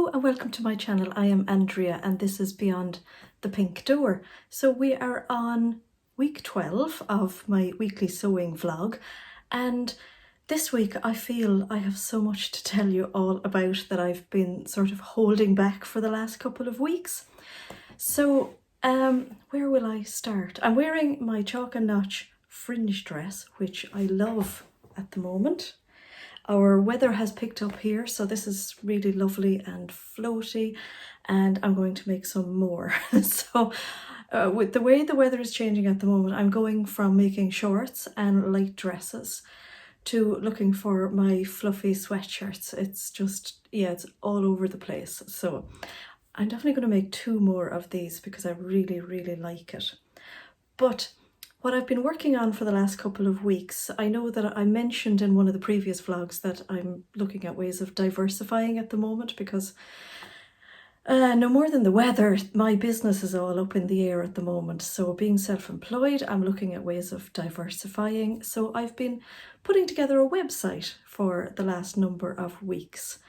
Hello and welcome to my channel. I am Andrea and this is Beyond the Pink Door. So we are on week 12 of my weekly sewing vlog, and this week I feel I have so much to tell you all about that I've been sort of holding back for the last couple of weeks. So where will I start? I'm wearing my chalk and notch fringe dress, which I love at the moment. Our weather has picked up here, so this is really lovely and floaty, and I'm going to make some more. So with the way the weather is changing at the moment, I'm going from making shorts and light dresses to looking for my fluffy sweatshirts. It's just, yeah, it's all over the place. So I'm definitely going to make 2 more of these because I really, really like it. But what I've been working on for the last couple of weeks, I know that I mentioned in one of the previous vlogs that I'm looking at ways of diversifying at the moment because no more than the weather, my business is all up in the air at the moment. So being self-employed, I'm looking at ways of diversifying. So I've been putting together a website for the last number of weeks.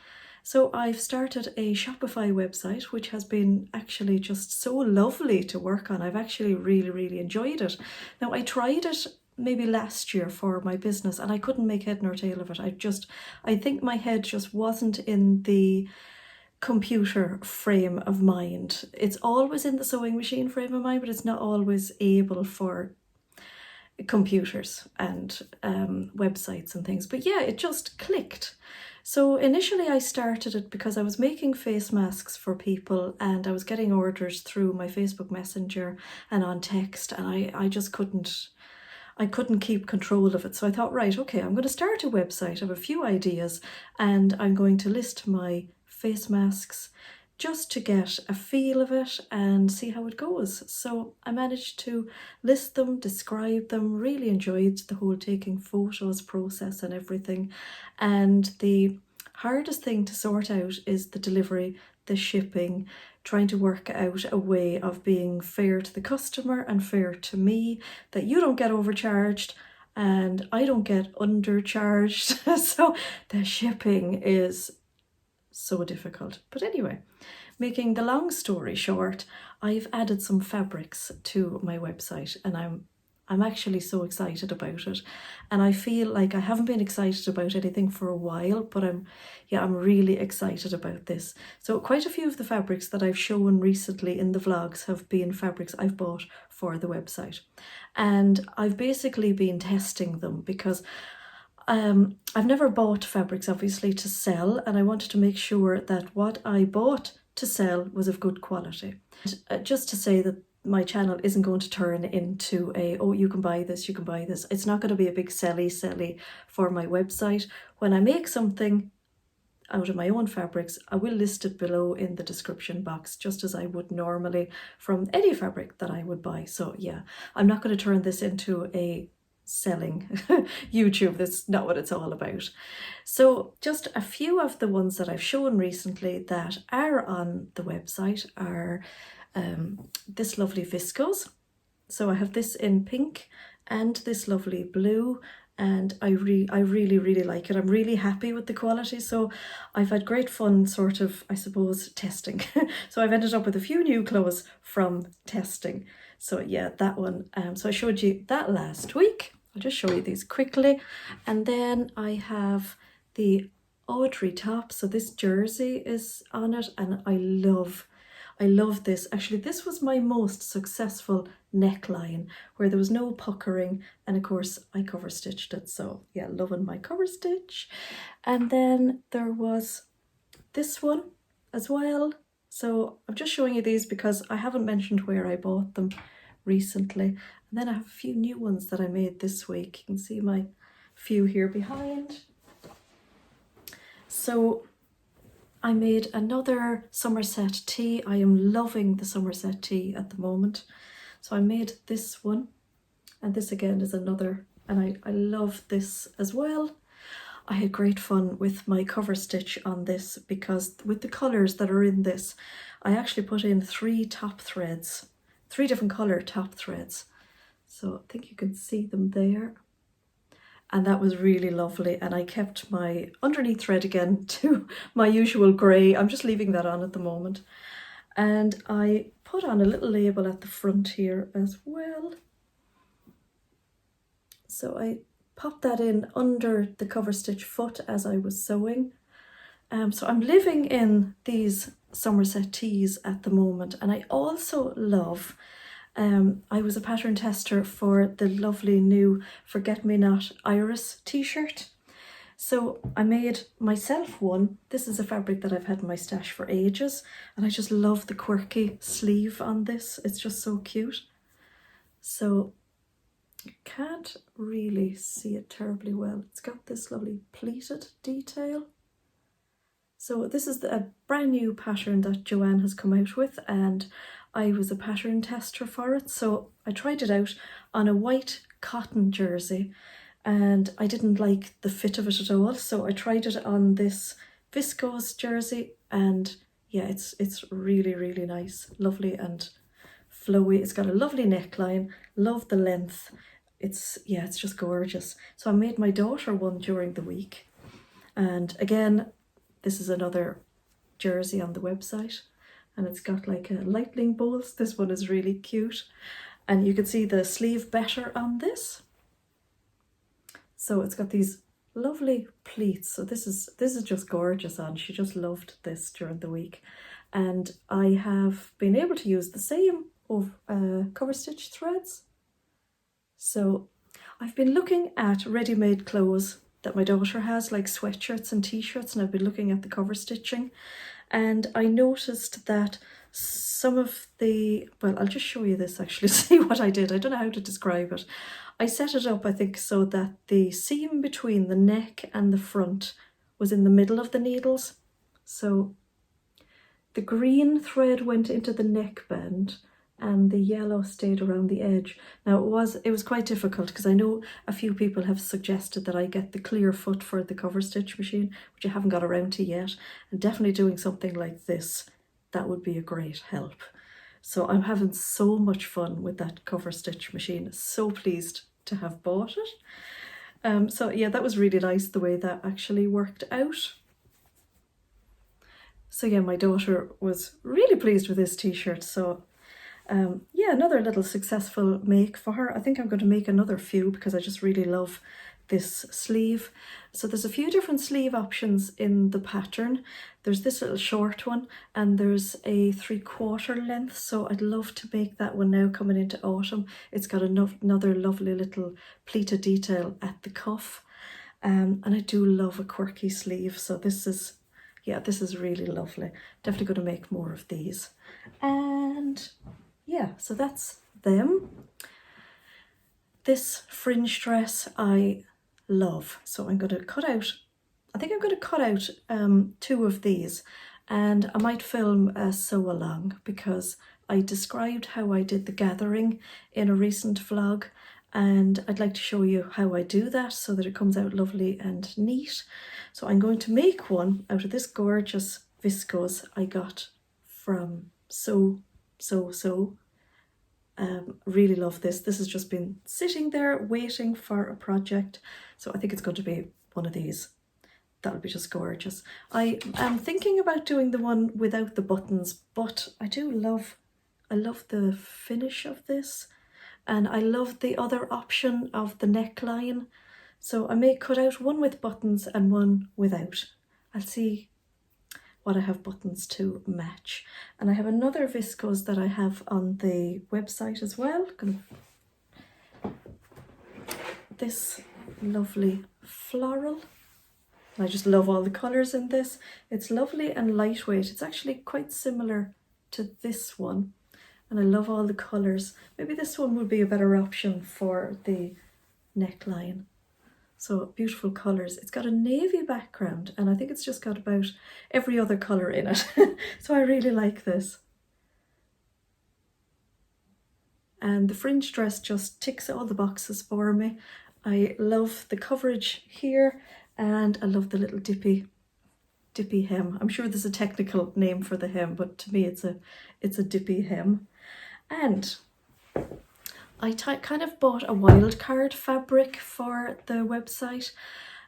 So I've started a Shopify website, which has been actually just so lovely to work on. I've actually really enjoyed it. Now, I tried it maybe last year for my business and I couldn't make head nor tail of it. I think my head just wasn't in the computer frame of mind. It's always in the sewing machine frame of mind, but it's not always able for computers and websites and things. But yeah, it just clicked. So initially I started it because I was making face masks for people and I was getting orders through my Facebook Messenger and on text, and I just couldn't keep control of it. So I thought, right, okay, I'm going to start a website. I have a few ideas and I'm going to list my face masks just to get a feel of it and see how it goes. So I managed to list them, describe them, really enjoyed the whole taking photos process and everything. And the hardest thing to sort out is the delivery, the shipping, trying to work out a way of being fair to the customer and fair to me, that you don't get overcharged and I don't get undercharged. So the shipping is so difficult. But anyway, making the long story short, I've added some fabrics to my website and I'm actually so excited about it. And I feel like I haven't been excited about anything for a while, but I'm really excited about this. So quite a few of the fabrics that I've shown recently in the vlogs have been fabrics I've bought for the website. And I've basically been testing them because I've never bought fabrics, obviously, to sell, and I wanted to make sure that what I bought to sell was of good quality. And, just to say that my channel isn't going to turn into a, oh, you can buy this, you can buy this. It's not going to be a big selly for my website. When I make something out of my own fabrics, I will list it below in the description box, just as I would normally from any fabric that I would buy. So yeah, I'm not going to turn this into a selling YouTube. That's not what it's all about. So just a few of the ones that I've shown recently that are on the website are this lovely viscose. So I have this in pink and this lovely blue, and I really like it. I'm really happy with the quality. So I've had great fun sort of, I suppose, testing. So I've ended up with a few new clothes from testing. So yeah, that one. So I showed you that last week. I'll just show you these quickly. And then I have the Audrey top. So this jersey is on it and I love this. Actually, this was my most successful neckline where there was no puckering, and of course I cover stitched it. So yeah, loving my cover stitch. And then there was this one as well. So I'm just showing you these because I haven't mentioned where I bought them recently. And then I have a few new ones that I made this week. You can see my few here behind. So I made another Somerset tee. I am loving the Somerset tee at the moment. So I made this one, and this again is another, and I love this as well. I had great fun with my cover stitch on this because with the colours that are in this, I actually put in 3 top threads, 3 different colour top threads. So I think you can see them there. and that was really lovely. And I kept my underneath thread again to my usual grey. I'm just leaving that on at the moment. And I put on a little label at the front here as well. So I popped that in under the cover stitch foot as I was sewing. So I'm living in these Somerset tees at the moment, and I also love, I was a pattern tester for the lovely new Forget Me Not Iris t-shirt. So I made myself one. This is a fabric that I've had in my stash for ages, and I just love the quirky sleeve on this. It's just so cute. So you can't really see it terribly well. It's got this lovely pleated detail. So this is a brand new pattern that Joanne has come out with, and I was a pattern tester for it. So I tried it out on a white cotton jersey, and I didn't like the fit of it at all. So I tried it on this viscose jersey, and yeah, it's really, really nice, lovely and flowy. It's got a lovely neckline, love the length. It's just gorgeous. So I made my daughter one during the week, and again, this is another jersey on the website, and it's got like a lightning bolts. This one is really cute, and you can see the sleeve better on this. So it's got these lovely pleats. So this is just gorgeous on. She just loved this during the week, and I have been able to use the same of cover stitch threads. So I've been looking at ready-made clothes that my daughter has, like sweatshirts and t-shirts, and I've been looking at the cover stitching, and I noticed that some of the, well, I'll just show you this actually, see what I did. I don't know how to describe it. I set it up, I think, so that the seam between the neck and the front was in the middle of the needles. So the green thread went into the neckband and the yellow stayed around the edge. Now it was quite difficult, because I know a few people have suggested that I get the clear foot for the cover stitch machine, which I haven't got around to yet, and definitely doing something like this, that would be a great help. So I'm having so much fun with that cover stitch machine. So pleased to have bought it. So yeah, that was really nice the way that actually worked out. So yeah, my daughter was really pleased with this t-shirt. So yeah, another little successful make for her. I think I'm going to make another few, because I just really love this sleeve. So there's a few different sleeve options in the pattern. There's this little short one, and there's a 3/4 length. So I'd love to make that one now coming into autumn. It's got another lovely little pleated detail at the cuff. And I do love a quirky sleeve. So this is really lovely. Definitely going to make more of these. And yeah, so that's them. This fringe dress I love. So I'm going to cut out, I think I'm going to cut out 2 of these, and I might film a sew along, because I described how I did the gathering in a recent vlog, and I'd like to show you how I do that so that it comes out lovely and neat. So I'm going to make one out of this gorgeous viscose I got from So. Really love this. This has just been sitting there waiting for a project, so I think it's going to be one of these. That'll be just gorgeous. I am thinking about doing the one without the buttons, but I love the finish of this, and I love the other option of the neckline. So I may cut out one with buttons and one without. I'll see what I have buttons to match. And I have another viscose that I have on the website as well. This lovely floral. I just love all the colours in this. It's lovely and lightweight. It's actually quite similar to this one, and I love all the colours. Maybe this one would be a better option for the neckline. So beautiful colours. It's got a navy background, and I think it's just got about every other colour in it. So I really like this. And the fringe dress just ticks all the boxes for me. I love the coverage here, and I love the little dippy hem. I'm sure there's a technical name for the hem, but to me it's a dippy hem. And I kind of bought a wildcard fabric for the website,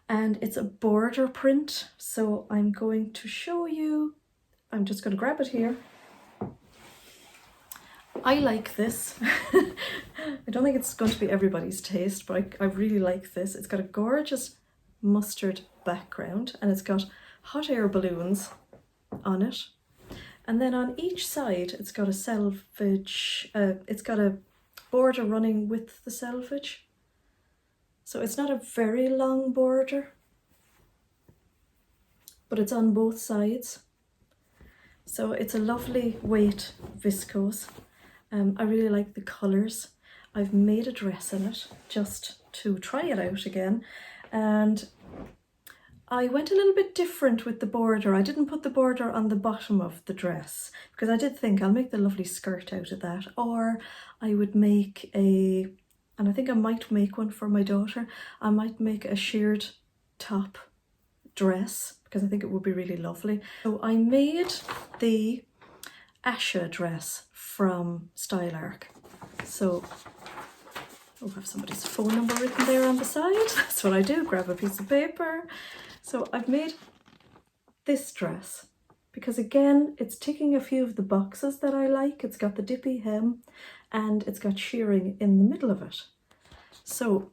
and it's a border print, so I'm going to show you. I'm just going to grab it here. I like this. I don't think it's going to be everybody's taste, but I really like this. It's got a gorgeous mustard background and it's got hot air balloons on it. And then on each side, it's got a selvage, it's got a border running with the selvage. So it's not a very long border, but it's on both sides. So it's a lovely weight viscose. I really like the colours. I've made a dress in it just to try it out again. And I went a little bit different with the border. I didn't put the border on the bottom of the dress because I did think I'll make the lovely skirt out of that, or I would make and I think I might make one for my daughter. I might make a sheared top dress because I think it would be really lovely. So I made the Asha dress from Style Arc. So I have somebody's phone number written there on the side. That's what I do, grab a piece of paper. So I've made this dress because again, it's ticking a few of the boxes that I like. It's got the dippy hem and it's got shearing in the middle of it. So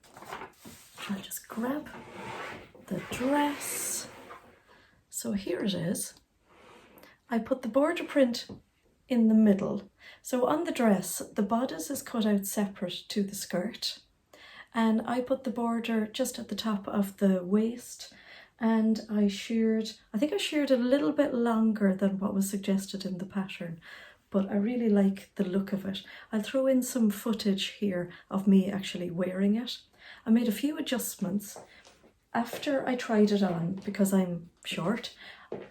I'll just grab the dress. So here it is. I put the border print in the middle. So on the dress, the bodice is cut out separate to the skirt, and I put the border just at the top of the waist, and I think I sheared a little bit longer than what was suggested in the pattern, but I really like the look of it. I'll throw in some footage here of me actually wearing it. I made a few adjustments. After I tried it on, because I'm short,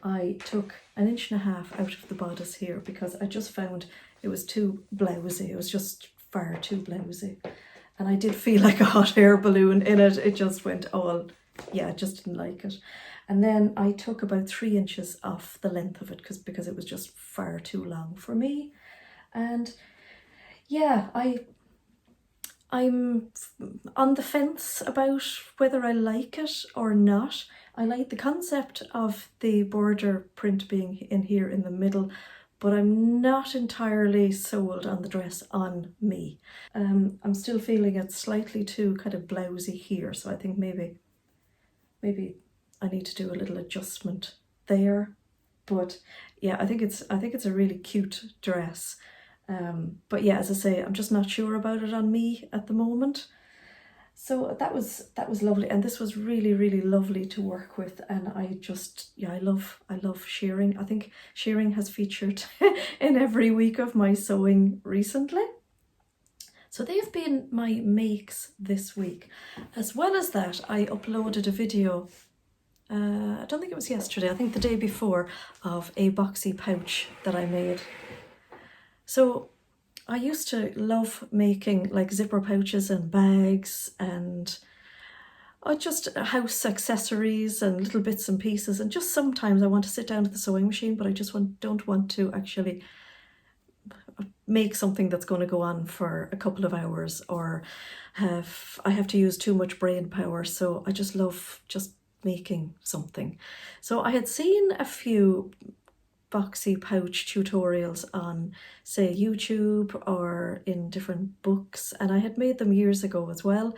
I took 1.5 inches out of the bodice here because I just found it was too blousy. It was just far too blousy. And I did feel like a hot air balloon in it. It just went all, yeah, I just didn't like it. And then I took about 3 inches off the length of it because it was just far too long for me. And yeah, I'm on the fence about whether I like it or not. I like the concept of the border print being in here in the middle, but I'm not entirely sold on the dress on me. I'm still feeling it's slightly too kind of blousy here, so I think maybe I need to do a little adjustment there. But yeah, I think it's a really cute dress. But yeah, as I say, I'm just not sure about it on me at the moment. So that was lovely, and this was really, really lovely to work with. And I love shearing. I think shearing has featured in every week of my sewing recently. So they've been my makes this week. As well as that, I uploaded a video, I don't think it was yesterday, I think the day before, of a boxy pouch that I made. So I used to love making like zipper pouches and bags and just house accessories and little bits and pieces, and just sometimes I want to sit down at the sewing machine, but I just don't want to actually make something that's going to go on for a couple of hours, or I have to use too much brain power. So I just love just making something. So I had seen a few boxy pouch tutorials on, say, YouTube or in different books, and I had made them years ago as well.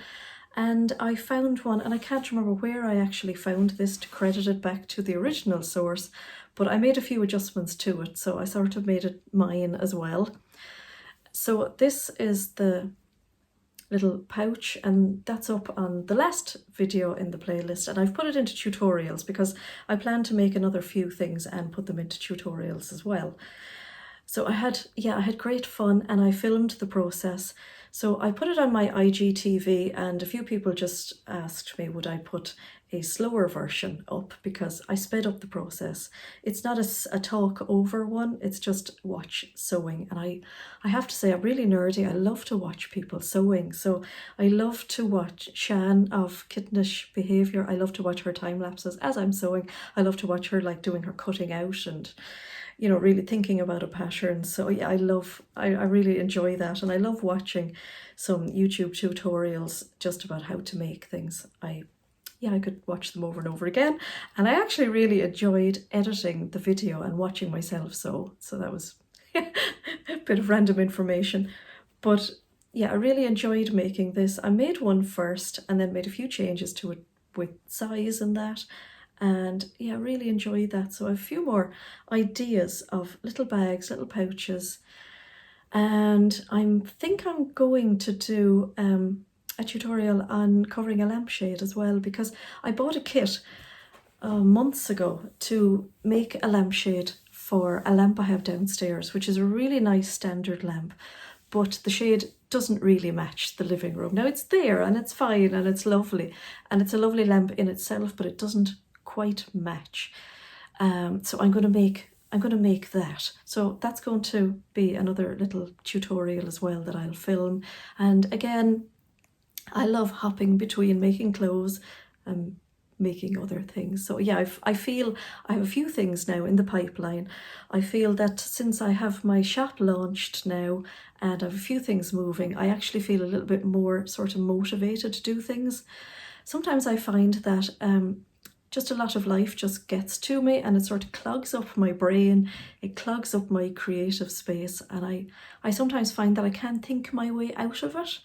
And I found one, and I can't remember where I actually found this to credit it back to the original source, but I made a few adjustments to it, so I sort of made it mine as well. So this is the little pouch, and that's up on the last video in the playlist, and I've put it into tutorials because I plan to make another few things and put them into tutorials as well. So I had great fun, and I filmed the process. So I put it on my IGTV, and a few people just asked me would I put a slower version up, because I sped up the process. It's not a talk over one, it's just watch sewing. And I have to say, I'm really nerdy. I love to watch people sewing. So I love to watch Shan of Kittenish Behaviour. I love to watch her time lapses as I'm sewing. I love to watch her like doing her cutting out, and you know, really thinking about a pattern. So yeah, I really enjoy that, and I love watching some YouTube tutorials just about how to make things. I could watch them over and over again, and I actually really enjoyed editing the video and watching myself sew. So that was a bit of random information, but yeah, I really enjoyed making this. I made one first and then made a few changes to it with size and that, and yeah, I really enjoyed that. So I have a few more ideas of little bags, little pouches, and I think I'm going to do a tutorial on covering a lampshade as well, because I bought a kit months ago to make a lampshade for a lamp I have downstairs, which is a really nice standard lamp, but the shade doesn't really match the living room. Now it's there and it's fine and it's lovely, and it's a lovely lamp in itself, but it doesn't quite match. So I'm going to make that. So that's going to be another little tutorial as well that I'll film. And again, I love hopping between making clothes and making other things. So yeah, I feel I have a few things now in the pipeline. I feel that since I have my shop launched now and I have a few things moving, I actually feel a little bit more sort of motivated to do things. Sometimes I find that just a lot of life just gets to me and it sort of clogs up my brain, it clogs up my creative space, and I sometimes find that I can't think my way out of it.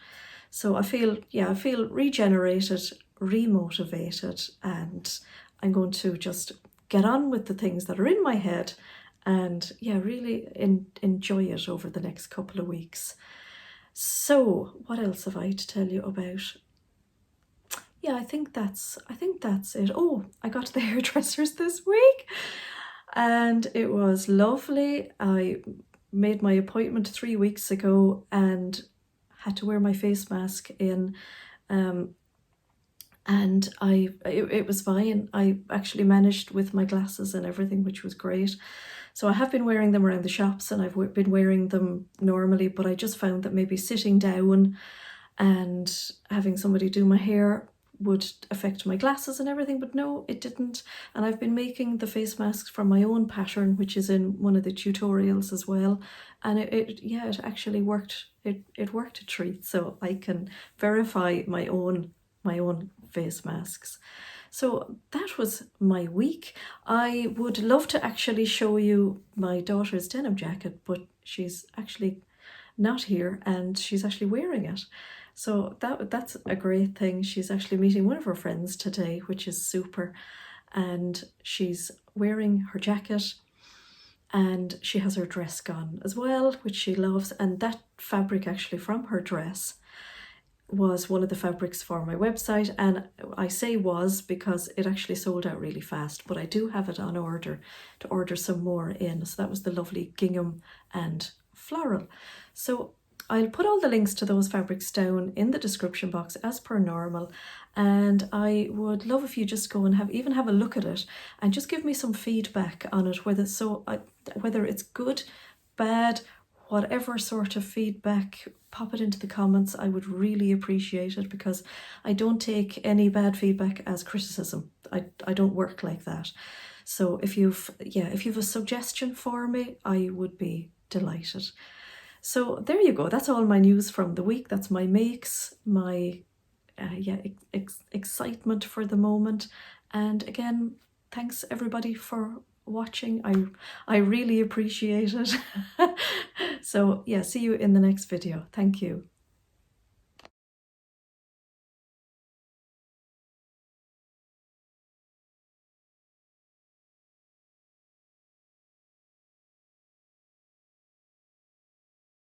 So I feel regenerated, remotivated, and I'm going to just get on with the things that are in my head and yeah, really enjoy it over the next couple of weeks. So what else have I to tell you about? Yeah, I think that's it. Oh, I got to the hairdressers this week and it was lovely. I made my appointment 3 weeks ago and had to wear my face mask in, and it was fine. I actually managed with my glasses and everything, which was great. So I have been wearing them around the shops and I've been wearing them normally, but I just found that maybe sitting down and having somebody do my hair would affect my glasses and everything, but no, it didn't. And I've been making the face masks from my own pattern, which is in one of the tutorials as well, and it actually worked. It worked a treat, so I can verify my own face masks. So that was my week. I would love to actually show you my daughter's denim jacket, but she's actually not here and she's actually wearing it. So that's a great thing. She's actually meeting one of her friends today, which is super. And she's wearing her jacket and she has her dress gone as well, which she loves. And that fabric actually from her dress was one of the fabrics for my website. And I say was because it actually sold out really fast, but I do have it on order to order some more in. So that was the lovely gingham and floral. So I'll put all the links to those fabrics down in the description box as per normal, and I would love if you just go and have a look at it and just give me some feedback on it, whether it's good, bad, whatever sort of feedback, pop it into the comments. I would really appreciate it, because I don't take any bad feedback as criticism. I don't work like that. So if you've a suggestion for me, I would be delighted. So there you go. That's all my news from the week. That's my makes, my excitement for the moment. And again, thanks everybody for watching. I really appreciate it. So yeah, see you in the next video. Thank you.